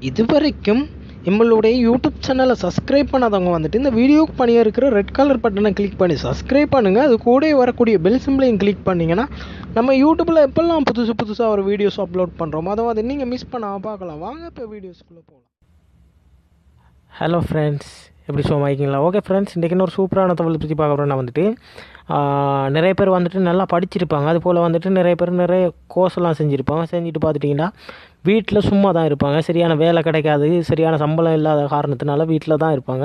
இதுவரைக்கும் நம்மளுடைய யூடியூப் சேனலை சப்ஸ்கிரைப் பண்ணாதவங்க வந்துட்டு இந்த வீடியோக்கு பண்ணியே இருக்கிற ரெட் கலர் பட்டனை கிளிக் பண்ணி சப்ஸ்கிரைப் பண்ணுங்கள். அது கூட வரக்கூடிய பெல் சிம்பிளையும் கிளிக் பண்ணிங்கன்னா நம்ம யூடியூப்பில் எப்போல்லாம் புதுசாக ஒரு வீடியோஸ் அப்லோட் பண்ணுறோமோ அதை வந்து நீங்கள் மிஸ் பண்ணாமல் பார்க்கலாம். வாங்க இப்போ வீடியோஸ்குள்ளே போகலாம். ஹலோ ஃப்ரெண்ட்ஸ், எப்படி சும்மாய்க்கிங்களா? ஓகே ஃப்ரெண்ட்ஸ், இன்றைக்கி இன்னொரு சூப்பரான தகவல் பற்றி பார்க்க போகிறேன். நான் வந்துட்டு நிறைய பேர் வந்துட்டு நல்லா படிச்சிருப்பாங்க. அது போல் வந்துட்டு நிறைய பேர் நிறைய கோர்ஸ்லாம் செஞ்சுருப்பாங்க. செஞ்சுட்டு பார்த்துட்டிங்கன்னா வீட்டில் சும்மா தான் இருப்பாங்க. சரியான வேலை கிடைக்காது, சரியான சம்பளம் இல்லாத காரணத்தினால வீட்டில் தான் இருப்பாங்க.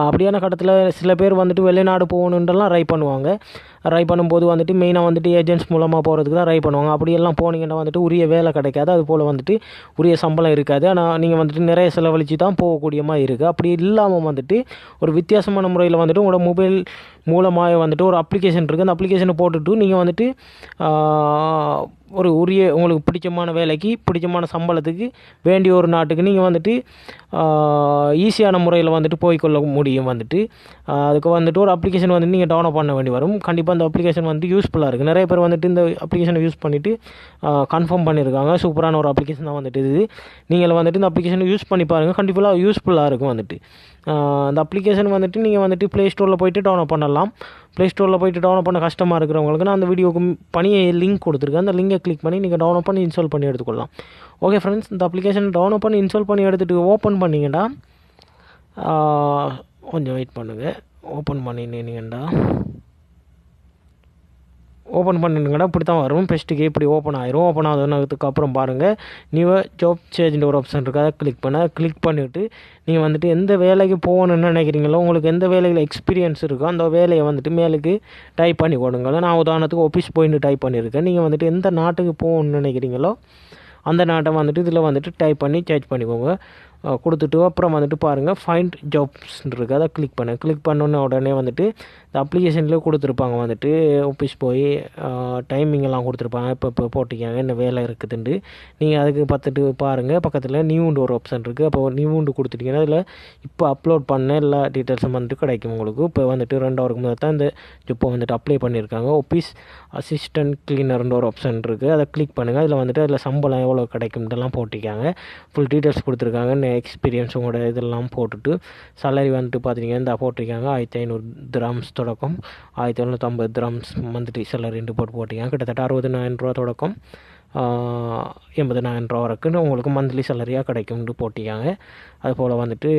அப்படியான கட்டத்தில் சில பேர் வந்துட்டு வெளிநாடு போகணுன்றலாம் ட்ரை பண்ணுவாங்க. ட்ரை பண்ணும்போது வந்துட்டு மெயினாக வந்துட்டு ஏஜென்ட்ஸ் மூலமாக போகிறதுக்கு தான் ட்ரை பண்ணுவாங்க. அப்படியெல்லாம் போனீங்கன்னா வந்துட்டு உரிய வேலை கிடைக்காது, அது போல் வந்துட்டு உரிய சம்பளம் இருக்காது. ஆனால் நீங்கள் வந்துட்டு நிறைய செலவழித்து தான் போகக்கூடிய மாதிரி இருக்குது. அப்படி இல்லாமல் வந்துட்டு ஒரு வித்தியாசமான முறையில் வந்துட்டு உங்களோட மொபைல் மூலமாக வந்துட்டு ஒரு அப்ளிகேஷன் இருக்குது. அந்த அப்ளிகேஷனை போட்டுட்டு நீங்கள் வந்துட்டு ஒரு உரிய உங்களுக்கு பிடிச்சமான வேலைக்கு பிடிச்சமான சம்பளத்துக்கு வேண்டிய ஒரு நாட்டுக்கு நீங்கள் வந்துட்டு ஈஸியான முறையில் வந்துட்டு போய்க்கொள்ள முடியும். வந்துட்டு அதுக்கு வந்துட்டு ஒரு அப்ளிகேஷன் வந்துட்டு நீங்கள் டவுன்லோட் பண்ண வேண்டி வரும். கண்டிப்பாக அந்த அப்ளிகேஷன் வந்துட்டு யூஸ்ஃபுல்லாக இருக்குது. நிறைய பேர் வந்துட்டு இந்த அப்ளிகேஷனை யூஸ் பண்ணிவிட்டு கன்ஃபார்ம் பண்ணியிருக்காங்க. சூப்பரான ஒரு அப்ளிகேஷன் தான் வந்துட்டு இது. நீங்கள் வந்துட்டு இந்த அப்ளிகேஷனை யூஸ் பண்ணி பாருங்கள், கண்டிப்பாக யூஸ்ஃபுல்லாக இருக்கும். வந்துட்டு அந்த அப்ளிகேஷன் வந்துட்டு நீங்கள் வந்துட்டு ப்ளே ஸ்டோரில் போய்ட்டு டவுன்லோட் பண்ணலாம். ப்ளே ஸ்டோரில் போய்ட்டு டவுன்லோட் பண்ண கஷ்டமாக இருக்கிறவங்களுக்கு நான் அந்த வீடியோக்கு பணியை லிங்க் கொடுத்துருக்கேன். அந்த லிங்கை கிளிக் பண்ணி நீங்கள் டவுன்லோட் பண்ணி இன்ஸ்டால் பண்ணி எடுத்துக்கொள்ளலாம். ஓகே ஃப்ரெண்ட்ஸ், இந்த அப்ளிகேஷன் டவுன்லோட் பண்ணி இன்ஸ்டால் பண்ணி எடுத்துகிட்டு ஓப்பன் பண்ணிங்கன்னா கொஞ்சம் வெயிட் பண்ணுங்கள். ஓப்பன் பண்ணினீங்கன்னா இப்படி தான் வரும். ஃபஸ்ட்டுக்கு இப்படி ஓப்பன் ஆயிரும். ஓப்பன் ஆகுதுக்கு அப்புறம் பாருங்கள், நியூ ஜாப் சேஞ்சுன்ற ஒரு ஆப்ஷன் இருக்குது. அதை கிளிக் பண்ணிவிட்டு நீங்கள் வந்துட்டு எந்த வேலைக்கு போகணுன்னு நினைக்கிறீங்களோ, உங்களுக்கு எந்த வேலையில் எக்ஸ்பீரியன்ஸ் இருக்கோ அந்த வேலையை வந்துட்டு மேலுக்கு டைப் பண்ணி கொடுங்க. நான் உதாரணத்துக்கு ஆஃபீஸ் போயிட்டு டைப் பண்ணியிருக்கேன். நீங்கள் வந்துட்டு எந்த நாட்டுக்கு போகணுன்னு நினைக்கிறீங்களோ அந்த நாட்டை வந்துட்டு இதில் வந்துட்டு டைப் பண்ணி சேஞ்ச் பண்ணிக்கோங்க. கொடுத்துட்டு அப்புறம் வந்துட்டு பாருங்கள், ஃபைண்ட் ஜாப்ஸ் இருக்குது. அதை கிளிக் பண்ணோன்னே உடனே வந்துட்டு இந்த அப்ளிகேஷன்லேயே கொடுத்துருப்பாங்க. வந்துட்டு ஆஃபீஸ் போய் டைமிங் எல்லாம் கொடுத்துருப்பாங்க. இப்போ போட்டிக்காங்க என்ன வேலை இருக்குதுண்டு. நீங்கள் அதுக்கு பார்த்துட்டு பாருங்கள், பக்கத்தில் நியூண்டு ஒரு ஆப்ஷன் இருக்குது. அப்போ நியூண்டு கொடுத்துட்டிங்கன்னா அதில் இப்போ அப்லோட் பண்ண எல்லா டீட்டெயில்ஸும் வந்துட்டு கிடைக்கும் உங்களுக்கு. இப்போ வந்துட்டு 2 ஹவருக்கு முதல் தான் இந்த ஜாப்பை வந்துட்டு அப்ளை பண்ணியிருக்காங்க. ஆஃபீஸ் அசிஸ்டன்ட் கிளீனர்ன்ற ஒரு ஆப்ஷன் இருக்குது. அதை கிளிக் பண்ணுங்கள். அதில் வந்துட்டு அதில் சம்பளம் எவ்வளோ கிடைக்கும்ன்றலாம் போட்டிருக்காங்க. ஃபுல் டீட்டெயில்ஸ் கொடுத்துருக்காங்க. எக்ஸ்பீரியன்ஸ் உங்களோட இதெல்லாம் போட்டுட்டு சேலரி வந்துட்டு பார்த்துட்டிங்கன்னா இந்த போட்டிருக்காங்க 1500 திரம்ஸ் தொடக்கம் 1750 திரம்ஸ் மந்த்லி சேலரின்ட்டு போட்டிருக்காங்க. கிட்டத்தட்ட 69,000 ரூபா தொடக்கம் 80,000 ரூபா வரைக்கும் உங்களுக்கு மந்த்லி சேலரியாக கிடைக்கும்னு போட்டிருக்காங்க. அதுபோல் வந்துட்டு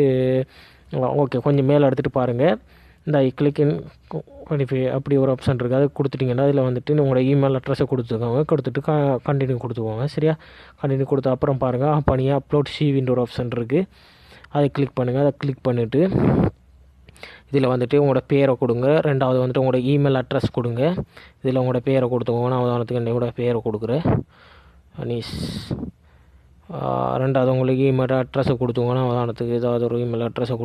ஓகே, கொஞ்சம் மேலே எடுத்துகிட்டு பாருங்கள், இந்த கிளிக்கின் வெரிஃபை அப்படி ஒரு ஆப்ஷன் இருக்குது. அது கொடுத்துட்டிங்கன்னா அதில் வந்துட்டு உங்களோட இமெயில் அட்ரஸை கொடுத்துட்டு கண்டினியூ கொடுத்துக்கோங்க. சரியா, கண்டினியூ கொடுத்த அப்புறம் பாருங்கள், பணியாக அப்லோட் சிவின்ற ஒரு ஆப்ஷன் இருக்குது. அதை கிளிக் பண்ணுங்கள். அதை கிளிக் பண்ணிவிட்டு இதில் வந்துட்டு உங்களோட பேரை கொடுங்க. ரெண்டாவது வந்துட்டு உங்களோட இமெயில் அட்ரஸ் கொடுங்க. இதில் உங்களோட பேரை கொடுத்துக்கோங்க. நான் உதாரணத்துக்கு என்னோட பேரை கொடுக்குறேன், அனீஸ். ரெண்டாவது உங்களுக்கு இமெயில் அட்ரஸை கொடுத்துக்கோங்க. நான் உதாரணத்துக்கு ஏதாவது ஒரு இமெயில் அட்ரஸை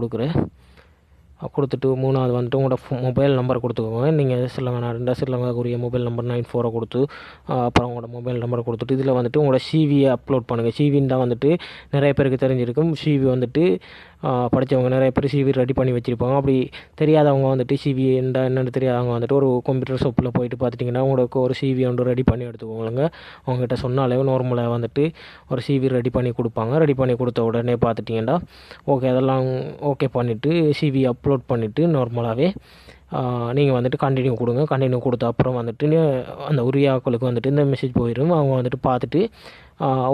கொடுத்துட்டு மூணாவது வந்துட்டு உங்களோட மொபைல் நம்பர் கொடுத்துக்கோங்க. நீங்கள் ஸ்ரீலங்காக்குரிய மொபைல் நம்பர் 94 கொடுத்து அப்புறம் உங்களோட மொபைல் நம்பரை கொடுத்துட்டு இதில் வந்துட்டு உங்களோட சிவியை அப்லோட் பண்ணுங்கள். சிவின்னு தான் வந்துட்டு நிறைய பேருக்கு தெரிஞ்சிருக்கும். சிவி வந்துட்டு படித்தவங்க நிறைய பேர் சிவி ரெடி பண்ணி வச்சுருப்பாங்க. அப்படி தெரியாதவங்க வந்துட்டு சிவி என்னென்னு தெரியாதவங்க வந்துட்டு ஒரு கம்ப்யூட்டர் ஷாப்பில் போயிட்டு பார்த்துட்டிங்கன்னா உங்களுக்கு ஒரு சிவி வந்து ரெடி பண்ணி எடுத்துக்கோங்க. அவங்ககிட்ட சொன்னாலே நார்மலாக வந்துட்டு ஒரு சிவி ரெடி பண்ணி கொடுப்பாங்க. ரெடி பண்ணி கொடுத்த உடனே பார்த்துட்டிங்கன்னா ஓகே, அதெல்லாம் ஓகே பண்ணிவிட்டு சிவி அப்லோட் பண்ணிவிட்டு நார்மலாகவே நீங்கள் வந்துட்டு கண்டினியூ கொடுங்க. கண்டினியூ கொடுத்த அப்புறம் வந்துட்டு அந்த உரிய ஆட்களுக்கு வந்துட்டு இந்த மெசேஜ் போயிடும். அவங்க வந்துட்டு பார்த்துட்டு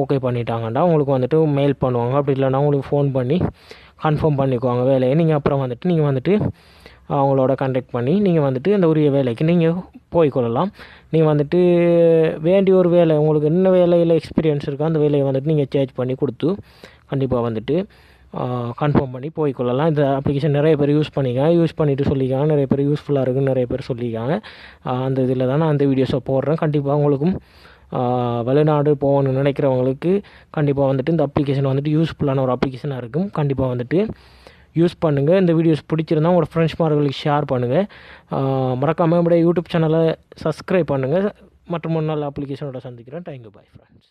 ஓகே பண்ணிட்டாங்கண்டா உங்களுக்கு வந்துட்டு மெயில் பண்ணுவாங்க. அப்படி இல்லைனா உங்களுக்கு ஃபோன் பண்ணி கன்ஃபார்ம் பண்ணிக்குவாங்க வேலையை. நீங்கள் அப்புறம் வந்துட்டு அவங்களோட கான்டாக்ட் பண்ணி நீங்கள் வந்துட்டு அந்த உரிய வேலைக்கு நீங்கள் போய்க்கொள்ளலாம். நீங்கள் வந்துட்டு வேண்டிய ஒரு வேலை உங்களுக்கு என்ன வேலையில் எக்ஸ்பீரியன்ஸ் இருக்கோ அந்த வேலையை வந்துட்டு நீங்கள் சேஞ்ச் பண்ணி கொடுத்து கண்டிப்பாக வந்துட்டு கன்ஃபார்ம் பண்ணி போய்க்கொள்ளலாம். இந்த அப்ளிகேஷன் நிறைய பேர் யூஸ் பண்ணிவிட்டு சொல்லியிருக்காங்க. நிறைய பேர் யூஸ்ஃபுல்லாக இருக்குன்னு நிறைய பேர் சொல்லியிருக்காங்க. அந்த இதில் தான் நான் அந்த வீடியோஸை போடுறேன். கண்டிப்பாக உங்களுக்கும் வெளிநாடு போகணுன்னு நினைக்கிறவங்களுக்கு கண்டிப்பாக வந்துட்டு இந்த அப்ளிகேஷன் வந்துட்டு யூஸ்ஃபுல்லான ஒரு அப்ளிகேஷனாக இருக்கும். கண்டிப்பாக வந்துட்டு யூஸ் பண்ணுங்கள். இந்த வீடியோஸ் பிடிச்சிருந்தால் உங்களோட ஃப்ரெண்ட்ஸ்மார்களுக்கு ஷேர் பண்ணுங்கள். மறக்காமல் நம்முடைய யூடியூப் சேனலை சப்ஸ்கிரைப் பண்ணுங்கள். மற்றும் ஒரு நல்ல அப்ளிகேஷனோட சந்திக்கிறேன். Thank you, bye friends.